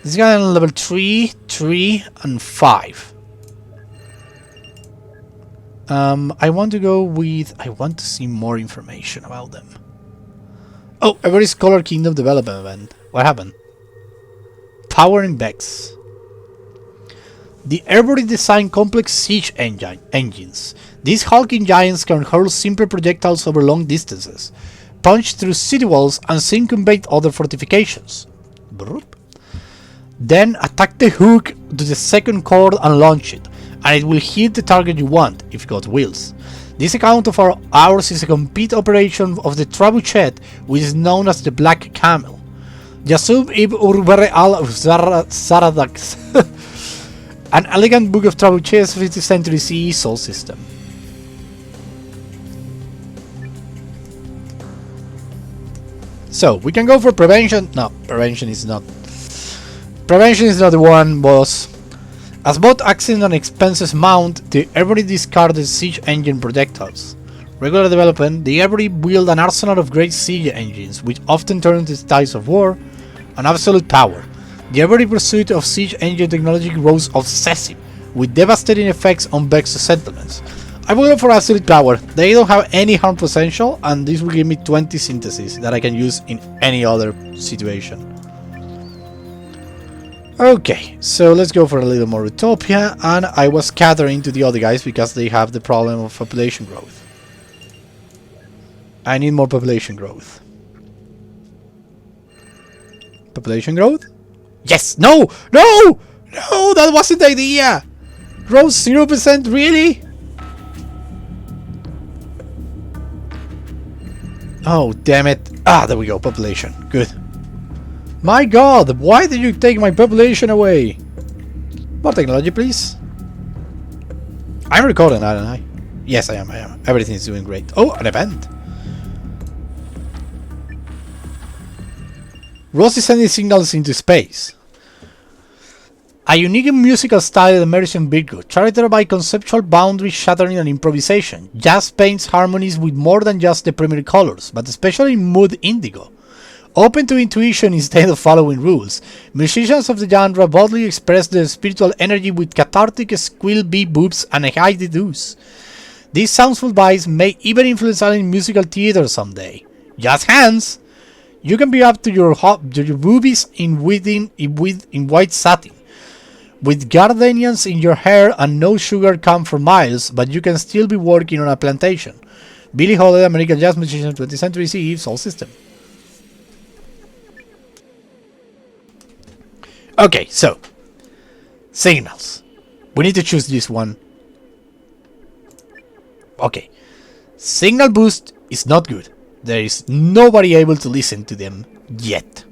This guy on level 3, 3, and 5. I want to go with... I want to see more information about them. Oh, Erbori Scholar Kingdom Development Event. What happened? Power in Vex. The Erbori designed complex siege engines. These hulking giants can hurl simple projectiles over long distances, punch through city walls, and circumvent other fortifications. Then attack the hook to the second cord and launch it, and it will hit the target you want, if God wills. This account of ours is a complete operation of the Trebuchet, which is known as the Black Camel. Yasub ibn Urbere al-Zaradax. An elegant book of Trebuchet's 5th century CE Sol system. So, we can go for prevention. No, prevention is not the one, boss. As both accident and expenses mount, the Erbori discarded siege engine projectiles. Regular development, the Erbori wield an arsenal of great siege engines, which often turn into the tides of war, and absolute power. The Erbori pursuit of siege engine technology grows obsessive, with devastating effects on Vex settlements. I will go for absolute power. They don't have any harm potential, and this will give me 20 synthesis that I can use in any other situation. Okay, so let's go for a little more Utopia, and I was scattering to the other guys because they have the problem of population growth. I need more population growth. Population growth? Yes! No! No! No! That wasn't the idea! Growth 0%? Really? Oh, damn it. Ah, there we go. Population. Good. My god! Why did you take my population away? More technology, please. I'm recording, aren't I? Yes, I am. Everything is doing great. Oh, an event. Ross is sending signals into space. A unique musical style emerged in Virgo, characterized by conceptual boundary shattering and improvisation. Jazz paints harmonies with more than just the primary colors, but especially mood indigo. Open to intuition instead of following rules, musicians of the genre boldly express their spiritual energy with cathartic squeal beep-boops and high deduce. These soundful vibes may even influence in musical theater someday. Just hands! You can be up to your boobies in white satin, with gardenias in your hair and no sugar come for miles, but you can still be working on a plantation. Billie Holiday, American jazz musician, 20th century CE, Sol System. Okay, so signals. We need to choose this one. Okay. Signal boost is not good. There is nobody able to listen to them yet.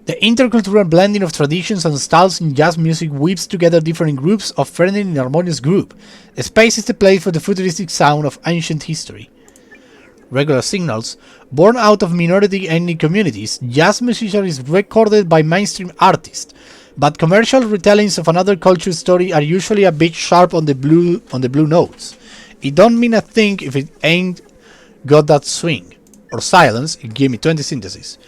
The intercultural blending of traditions and styles in jazz music weaves together different groups of friendly and harmonious group. Space is the place for the futuristic sound of ancient history. Regular signals, born out of minority ethnic communities, jazz musician is recorded by mainstream artists, but commercial retellings of another culture's story are usually a bit sharp on the blue notes. It don't mean a thing if it ain't got that swing or silence. It give me 20 synthesis.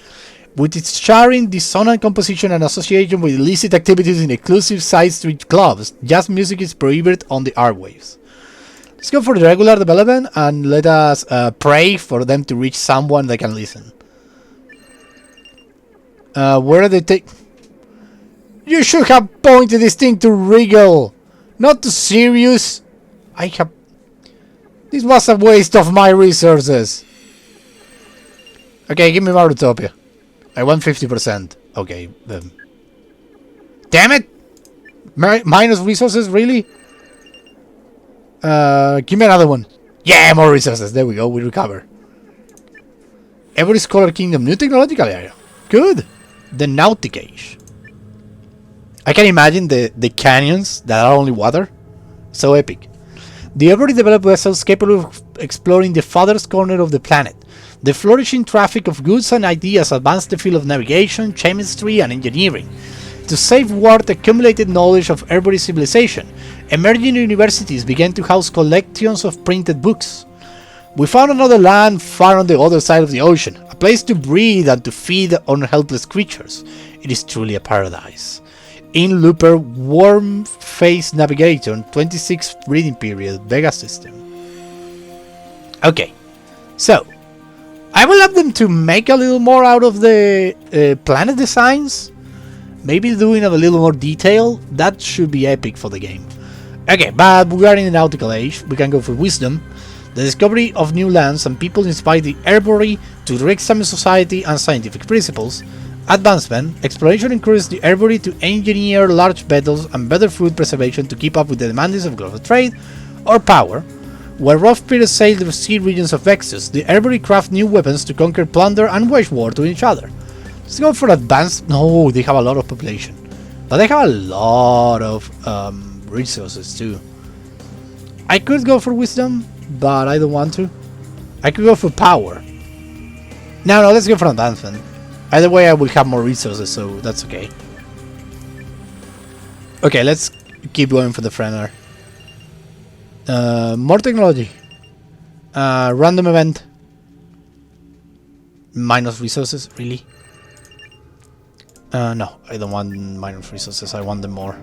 With its charring, dissonant composition and association with illicit activities in exclusive side street clubs, jazz music is prohibited on the airwaves. Let's go for the regular development and let us pray for them to reach someone that can listen. Where do they take... You should have pointed this thing to Regal, not to Sirius. This was a waste of my resources. Okay, give me more Utopia. I want 50%. Okay. Damn it! Minus resources, really? Give me another one. Yeah, more resources. There we go. We recover. Erbori Scholar Kingdom. New technological area. Good. The Nautic Age. I can imagine the canyons that are only water. So epic. The Erbori developed vessels capable of exploring the farthest corner of the planet. The flourishing traffic of goods and ideas advanced the field of navigation, chemistry, and engineering. To safeguard the accumulated knowledge of Erbori civilization, emerging universities began to house collections of printed books. We found another land far on the other side of the ocean, a place to breed and to feed on helpless creatures. It is truly a paradise. In Looper, Worm Face Navigator, 26th breeding period, Vex System. Okay, so I will have them to make a little more out of the planet designs. Maybe doing a little more detail. That should be epic for the game. Okay, but we are in the nautical age. We can go for wisdom. The discovery of new lands and people inspire the Erbori to re-examine society and scientific principles. Advancement. Exploration encourages the Erbori to engineer large vessels and better food preservation to keep up with the demands of global trade. Or power. While rough periods sail the sea regions of Vexus, the Erbori craft new weapons to conquer, plunder, and wage war to each other. Let's go for advanced. No, they have a lot of population. But they have a lot of resources too. I could go for wisdom, but I don't want to. I could go for power. No, let's go for advancement. Either way, I will have more resources, so that's okay. Okay, let's keep going for the Frenner. More technology. Random event. Minus resources, really? No, I don't want minus resources, I want them more.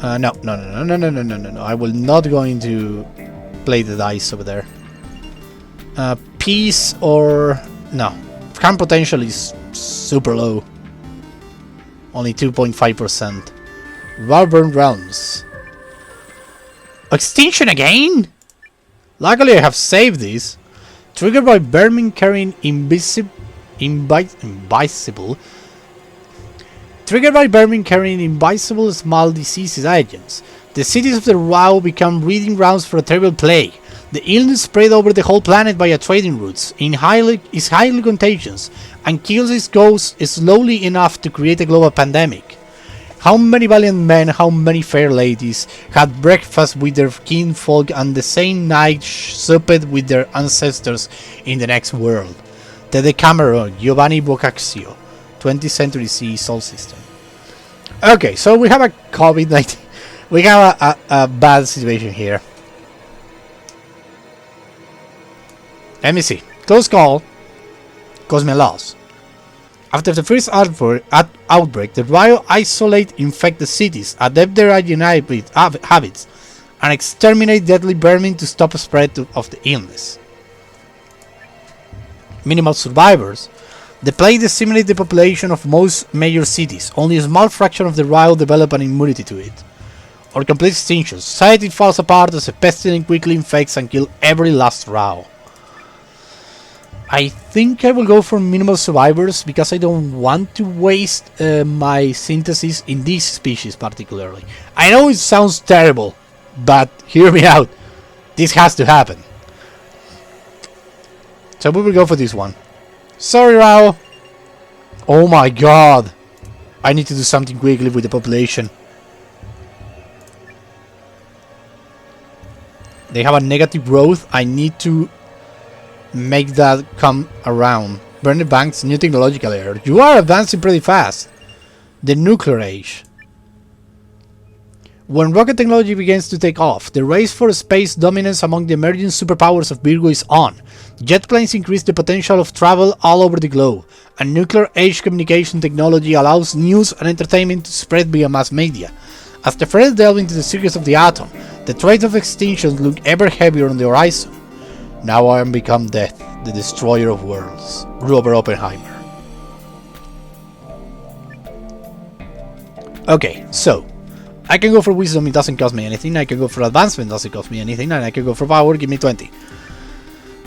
No. I will not going to play the dice over there. Peace or... No. Camp potential is super low. Only 2.5%. Gliese Realms. Extinction again? Luckily I have saved this. Triggered by vermin carrying invisible small diseases agents. The cities of the Roo become breeding grounds for a terrible plague. The illness spread over the whole planet via trading routes, is highly contagious, and kills its ghosts slowly enough to create a global pandemic. How many valiant men, how many fair ladies, had breakfast with their kinfolk and the same night supped with their ancestors in the next world? The Decameron, Giovanni Boccaccio, 20th century CE Sol System. Okay, so we have a COVID-19. We have a bad situation here. Let me see. Close call. Caused me a loss. After the first outbreak, the Roo isolate infected cities, adapt their hygienic habits, and exterminate deadly vermin to stop the spread of the illness. Minimal survivors. The plague decimated the population of most major cities. Only a small fraction of the Roo develop an immunity to it. Or complete extinction. Society falls apart as a pestilence quickly infects and kills every last Roo. I think I will go for minimal survivors because I don't want to waste my synthesis in this species particularly. I know it sounds terrible, but hear me out. This has to happen. So we will go for this one. Sorry, Roo. Oh my god. I need to do something quickly with the population. They have a negative growth. I need to make that come around. Burn the banks, new technological era. You are advancing pretty fast. The nuclear age. When rocket technology begins to take off, the race for space dominance among the emerging superpowers of Virgo is on. Jet planes increase the potential of travel all over the globe, and nuclear age communication technology allows news and entertainment to spread via mass media. As the threats delve into the secrets of the atom, the threats of extinction look ever heavier on the horizon. Now I am become death, the destroyer of worlds. Robert Oppenheimer. Okay, so I can go for wisdom, it doesn't cost me anything. I can go for advancement, doesn't cost me anything, and I can go for power, give me 20.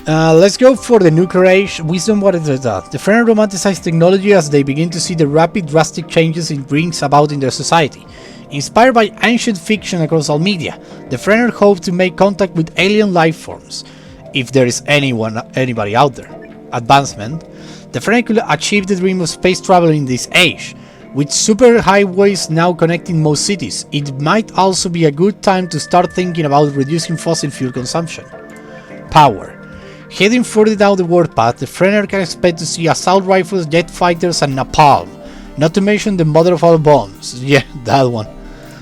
Let's go for the nuclear age. Wisdom, what is that? The Frenner romanticize technology as they begin to see the rapid, drastic changes it brings about in their society. Inspired by ancient fiction across all media, the Frenner hope to make contact with alien life forms, if there is anybody out there. Advancement. The Frenner could achieve the dream of space travel in this age. With super highways now connecting most cities, it might also be a good time to start thinking about reducing fossil fuel consumption. Power. Heading further down the warpath, the Frenner can expect to see assault rifles, jet fighters, and napalm. Not to mention the mother of all bombs. Yeah, that one.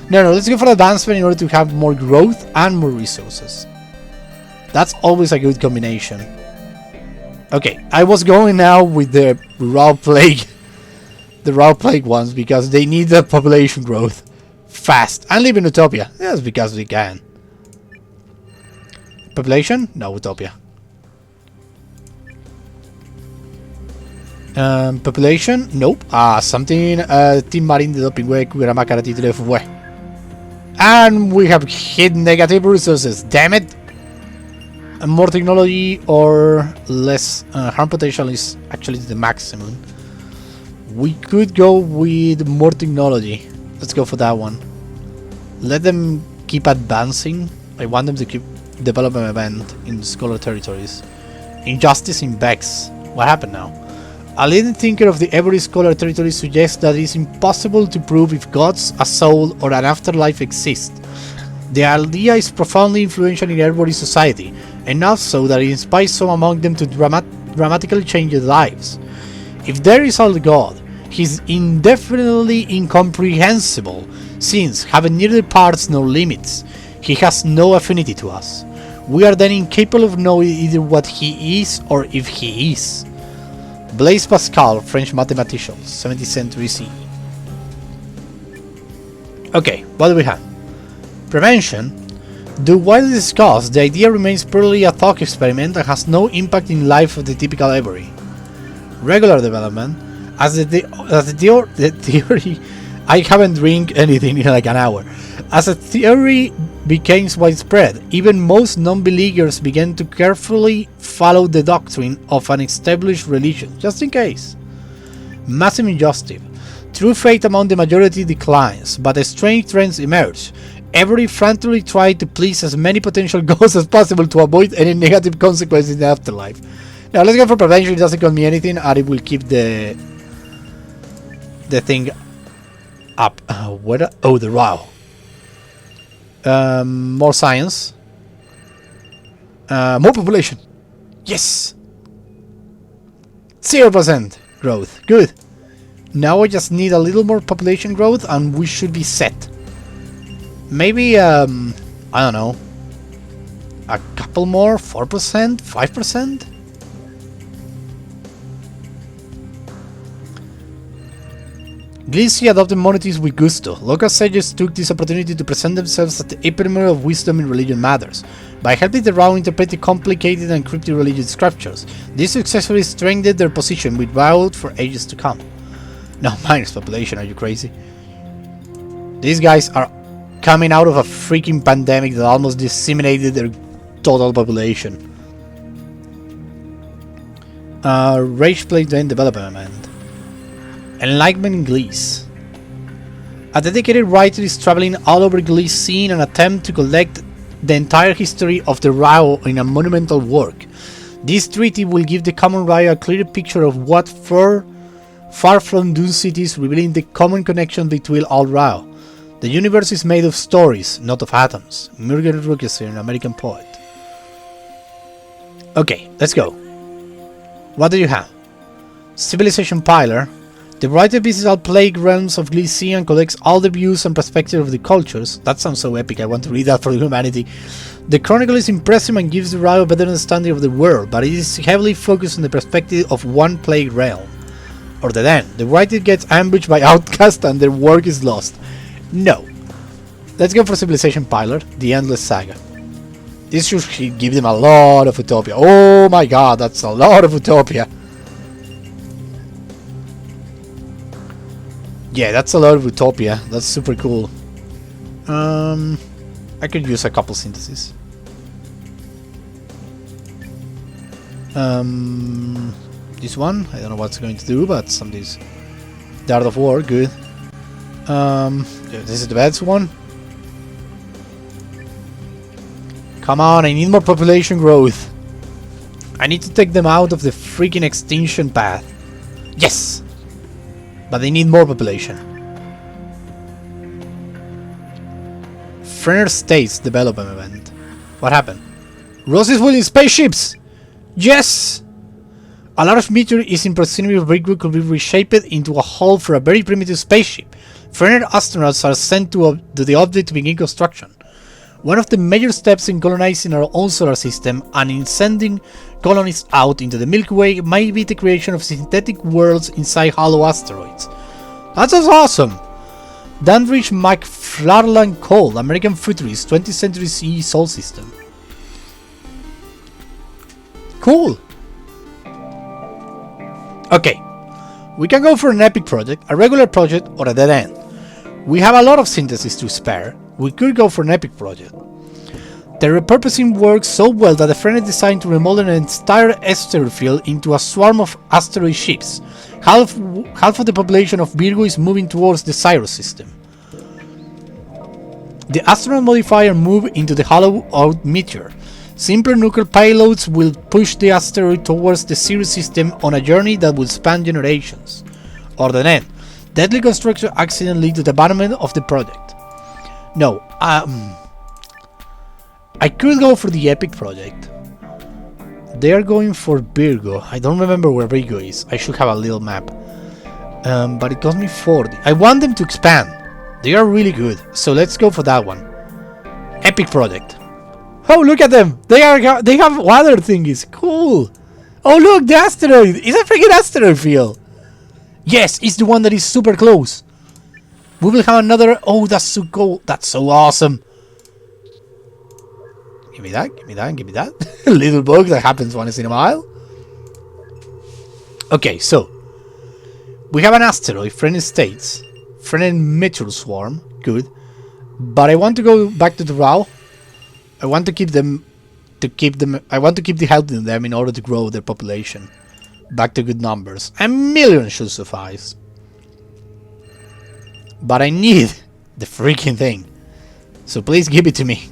No, let's go for advancement in order to have more growth and more resources. That's always a good combination. Okay, I was going now with the Roo Plague. The Roo Plague ones, because they need the population growth. Fast. And live in Utopia. Yes, because we can. Population? No, Utopia. Population? Nope. Something. Team Marine de Doping Grammar Title fue. And we have hit negative resources. Damn it! More technology or less harm potential is actually the maximum. We could go with more technology. Let's go for that one. Let them keep advancing. I want them to keep developing an event in Scholar territories. Injustice in Vex. What happened now? A leading thinker of the Erbori Scholar territory suggests that it is impossible to prove if gods, a soul, or an afterlife exist. The idea is profoundly influential in Erbori society, enough so that it inspires some among them to dramatically change their lives. If there is a god, he is indefinitely incomprehensible, since, having neither parts nor limits, he has no affinity to us. We are then incapable of knowing either what he is or if he is. Blaise Pascal, French mathematician, 17th century CE. Okay, what do we have? Prevention. Though widely discussed, the idea remains purely a thought experiment and has no impact in life of the typical Erbori. Regular development. As the theory, I haven't drank anything in like an hour. As the theory becomes widespread, even most non-believers began to carefully follow the doctrine of an established religion, just in case. Massive injustice. True faith among the majority declines, but strange trends emerge. Erbori frantically tried to please as many potential goals as possible to avoid any negative consequences in the afterlife. Now let's go for prevention. It doesn't cost me anything, and it will keep the thing up. What? Oh, the Roo. More science. More population. Yes. 0% growth. Good. Now I just need a little more population growth, and we should be set. Maybe I don't know. A couple more. 4%. 5%. Gliese adopted monotheism with gusto. Local sages took this opportunity to present themselves as the epitome of wisdom in religion matters. By helping the Roo interpret the complicated and cryptic religious scriptures, they successfully strengthened their position with vow for ages to come. Now minus population, are you crazy? These guys are coming out of a freaking pandemic that almost disseminated their total population. Rage Play then development. Enlightenment in Gliese. A dedicated writer is traveling all over Gliese seeing an attempt to collect the entire history of the Roo in a monumental work. This treaty will give the common Roo a clear picture of what far from doomed cities, revealing the common connection between all Roo. The universe is made of stories, not of atoms. Murger Rookeser, an American poet. Okay, let's go. What do you have? Civilization Pilar. The writer visits all plague realms of Gliese and collects all the views and perspectives of the cultures. That sounds so epic, I want to read that for humanity. The chronicle is impressive and gives the Roo a better understanding of the world, but it is heavily focused on the perspective of one plague realm. Or the Den. The writer gets ambushed by outcasts and their work is lost. No. Let's go for Civilization Pilar, the Endless Saga. This should give them a lot of Utopia. Oh my god, that's a lot of Utopia. Yeah, that's a lot of Utopia. That's super cool. I could use a couple syntheses. This one, I don't know what it's going to do, but some of these. The Art of War, good. This is the best one. Come on, I need more population growth. I need to take them out of the freaking extinction path. Yes! But they need more population. Frenner States development event. What happened? Roses will in spaceships! Yes! A large meteor is in proximity of Brickwood could be reshaped into a hull for a very primitive spaceship. Frenner astronauts are sent to the object to begin construction. One of the major steps in colonizing our own solar system and in sending colonists out into the Milky Way may be the creation of synthetic worlds inside hollow asteroids. That's awesome! Dandridge McFarland Cole, American futurist, 20th century CE Sol System. Cool! Okay, we can go for an epic project, a regular project, or a dead end. We have a lot of synthesis to spare. We could go for an epic project. The repurposing works so well that the Frenner designed to remodel an entire asteroid field into a swarm of asteroid ships. Half of the population of Virgo is moving towards the Sirius System. The astronaut modifier move into the hollow-out Meteor. Simpler nuclear payloads will push the asteroid towards the Sirius System on a journey that will span generations. Or the end. Deadly construction accident lead to the abandonment of the project. No, I could go for the epic project. They are going for Virgo. I don't remember where Virgo is. I should have a little map. But it cost me 40. I want them to expand. They are really good. So let's go for that one. Epic project. Oh, look at them! They have water thingies. Cool. Oh, look, the asteroid. It's a freaking asteroid field. Yes, it's the one that is super close. We will have another. Oh, that's so cool. That's so awesome. Give me that. Give me that. Give me that. Little bug that happens once in a while. Okay, so we have an asteroid. Frenner states. Frenner Meteor swarm. Good. But I want to go back to the Roo. I want to keep them. I want to keep the health in them in order to grow their population back to good numbers. A million should suffice. But I need the freaking thing. So please give it to me.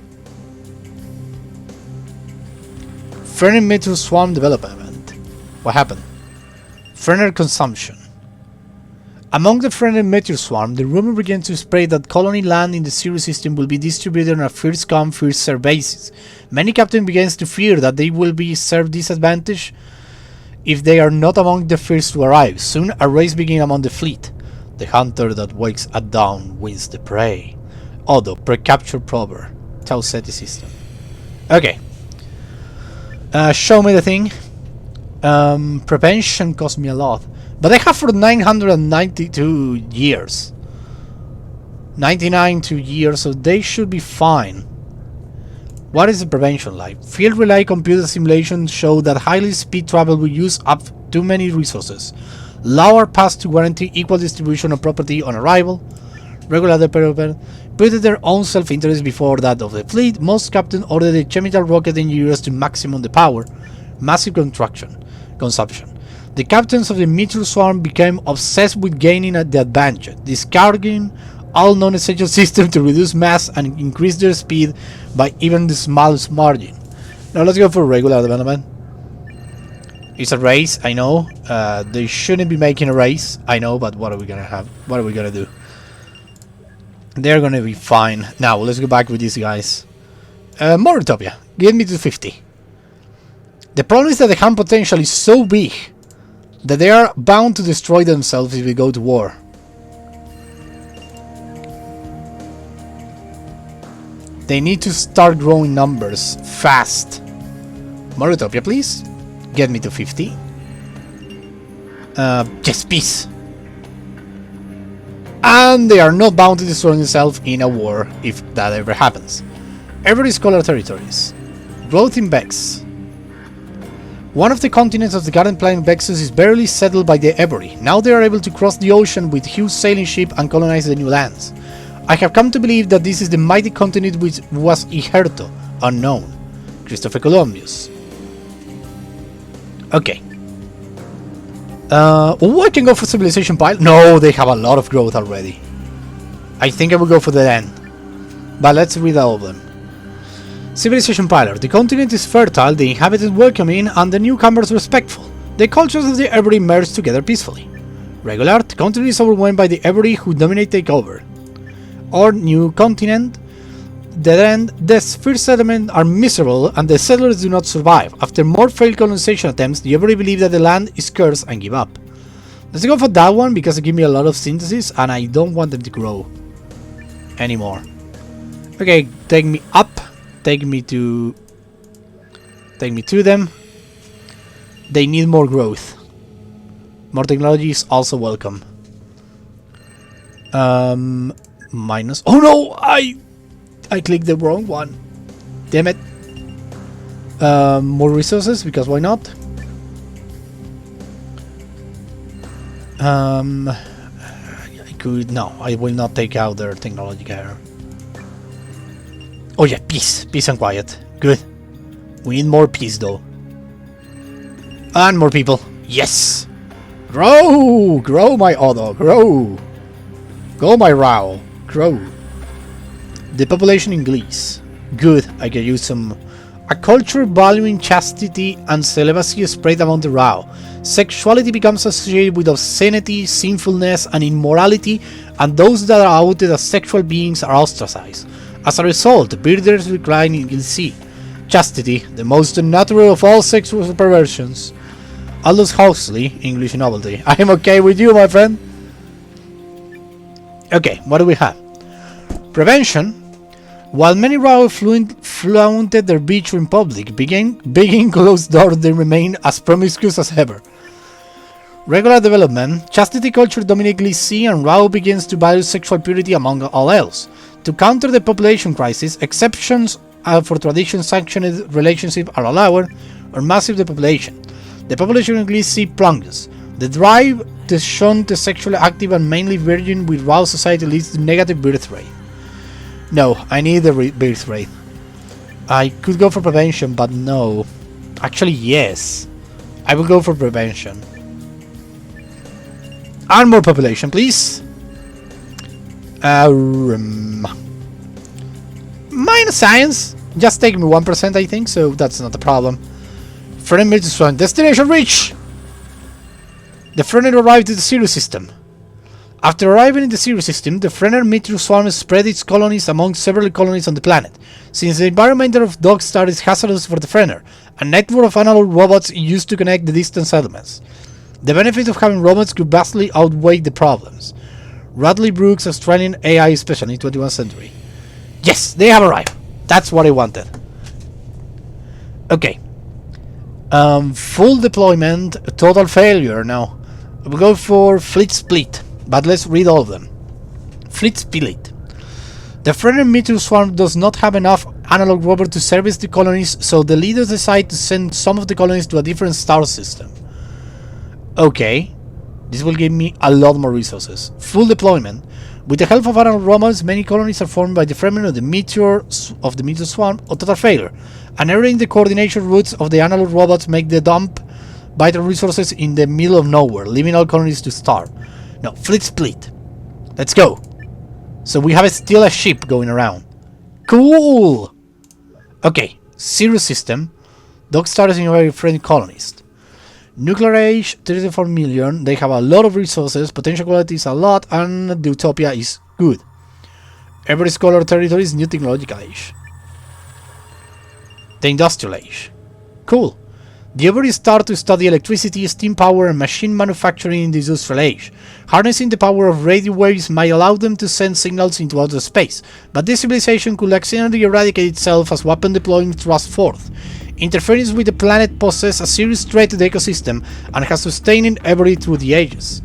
Frenner Meteor swarm development. What happened? Frenner consumption. Among the Frenner Meteor swarm, the rumor began to spread that colony land in the Sirius System will be distributed on a first-come, first-served basis. Many captains began to fear that they will be served disadvantage if they are not among the first to arrive. Soon a race began among the fleet. The hunter that wakes at dawn wins the prey. Odo, pre-capture prober. Gliese System. Okay. Show me the thing. Prevention cost me a lot. But I have for 992 years. 99 years, so they should be fine. What is the prevention like? Field relay computer simulations show that highly speed travel will use up too many resources. Lower paths to guarantee equal distribution of property on arrival. Regular developer put their own self-interest before that of the fleet. Most captains ordered the chemical rocket engineers to maximum the power. Massive consumption. The captains of the Meteor swarm became obsessed with gaining the advantage, discarding all non-essential systems to reduce mass and increase their speed by even the smallest margin. Now let's go for regular development. It's a race, I know. They shouldn't be making a race, I know, but what are we gonna have? What are we gonna do? They're gonna be fine. Now let's go back with these guys. More Utopia. Get me to 50. The problem is that the hand potential is so big that they are bound to destroy themselves if we go to war. They need to start growing numbers fast. More Utopia, please. Get me to 50. Yes, peace. And they are not bound to destroy themselves in a war if that ever happens. Erbori Scholar Territories. Growth in Vex. One of the continents of the garden planet Vexus is barely settled by the Erbori. Now they are able to cross the ocean with huge sailing ships and colonize the new lands. I have come to believe that this is the mighty continent which was hitherto unknown. Christopher Columbus. Okay. I can go for civilization pile. No, they have a lot of growth already. I think I will go for the end. But let's read all of them. Civilization Pillar. The continent is fertile, the inhabitants welcoming, and the newcomers respectful. The cultures of the Erbori merge together peacefully. Regular. The continent is overwhelmed by the Erbori who dominate takeover. Or new continent. The first settlements are miserable and the settlers do not survive. After more failed colonization attempts, the Erbori believe that the land is cursed and give up. Let's go for that one because it gives me a lot of synthesis and I don't want them to grow anymore. Okay, take me up. Take me to them. They need more growth. More technology is also welcome. Minus. Oh no! I clicked the wrong one. Damn it. More resources, because why not? I could... No, I will not take out their technology care. Oh yeah, peace. Peace and quiet. Good. We need more peace though. And more people. Yes! Grow! Grow, my Odo. Grow! Go, my Rao. Grow. The population in Gliese. Good. I can use some... A culture valuing chastity and celibacy is spread among the Rao. Sexuality becomes associated with obscenity, sinfulness, and immorality, and those that are outed as sexual beings are ostracized. As a result, birders decline in Gliese. Chastity, the most unnatural of all sexual perversions. Aldous Huxley, English novelty. I am okay with you, my friend. Okay, what do we have? Prevention. While many Rao flaunted their virtue in public, being closed doors they remain as promiscuous as ever. Regular development. Chastity culture dominates Gliese, and Rao begins to value sexual purity among all else. To counter the population crisis, exceptions for tradition-sanctioned relationships are allowed, or massive depopulation. The population in Gliese plunges. The drive to shun the sexually active and mainly virgin with Rao society leads to negative birth rate. No, I need the birth rate. I could go for prevention, but no. Actually, yes. I will go for prevention. And more population, please. Minus science. Just take me 1%, I think, so that's not a problem. Frenner Meteor destination reach! The Frenner arrived at the Sirius System. After arriving in the Sirius System, the Frenner Meteor Swarm spread its colonies among several colonies on the planet. Since the environment of Dog Star is hazardous for the Frenner, a network of analog robots is used to connect the distant settlements. The benefits of having robots could vastly outweigh the problems. Radley Brooks, Australian AI specialist, 21st century. Yes, they have arrived. That's what I wanted. Okay. Full deployment, total failure now. We'll go for Fleet Split, but let's read all of them. Fleet Split. The Frenner Meteor Swarm does not have enough analog robot to service the colonies, so the leaders decide to send some of the colonies to a different star system. Okay. This will give me a lot more resources. Full deployment. With the help of analog robots, many colonies are formed by the Fermi of the Meteor Swarm or total failure. And erring the coordination routes of the analog robots make the dump vital resources in the middle of nowhere, leaving all colonies to starve. No, Fleet Split. Let's go. So we have still a ship going around. Cool! Okay, Sirius System. Dog stars in very friendly colonists. Nuclear age, 34 million. They have a lot of resources, potential quality is a lot, and the utopia is good. Every scholar territory is new technological age. The industrial age. Cool. The Erbori start to study electricity, steam power, and machine manufacturing in the industrial age. Harnessing the power of radio waves might allow them to send signals into outer space, but this civilization could accidentally eradicate itself as weapon deploying thrust forth. Interference with the planet poses a serious threat to the ecosystem and has sustained Erbori through the ages.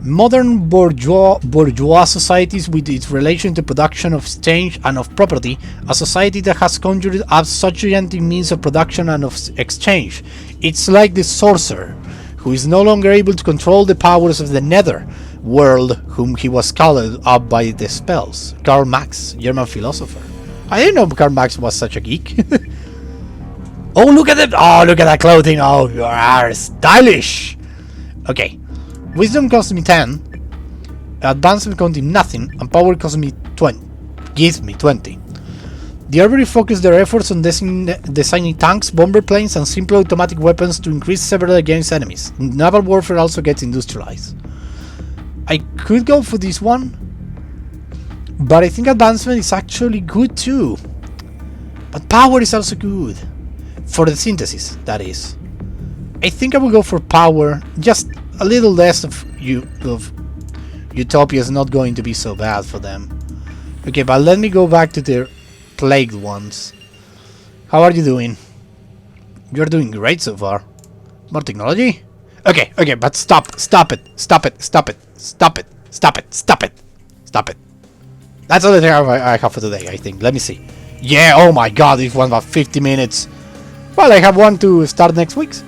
Modern bourgeois societies with its relation to production of exchange and of property, a society that has conjured up such gigantic means of production and of exchange. It's like the sorcerer, who is no longer able to control the powers of the nether world, whom he was called up by the spells. Karl Marx, German philosopher. I didn't know Karl Marx was such a geek. Oh, look at it! Oh, look at that clothing! Oh, you are stylish! Okay. Wisdom costs me 10. Advancement costs me nothing. And power costs me 20. Gives me 20. The Erbori focus their efforts on designing tanks, bomber planes, and simple automatic weapons to increase severity against enemies. Naval warfare also gets industrialized. I could go for this one, but I think advancement is actually good too. But power is also good. For the synthesis, that is. I think I will go for power. Just a little less of Utopia is not going to be so bad for them. Okay, but let me go back to the plagued ones. How are you doing? You're doing great so far. More technology? Okay, okay, but stop it, stop it, stop it, stop it, stop it, stop it. That's all the thing I have for today, I think. Let me see. Yeah, oh my god, this one about 50 minutes. Well, I have one to start next week's.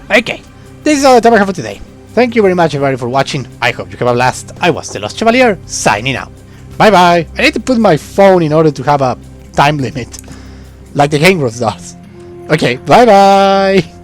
Okay, this is all the time I have for today. Thank you very much everybody for watching. I hope you have a blast. I was the Lost Chevalier, signing out. Bye bye. I need to put my phone in order to have a time limit, like the Game Bros does. Okay, bye bye.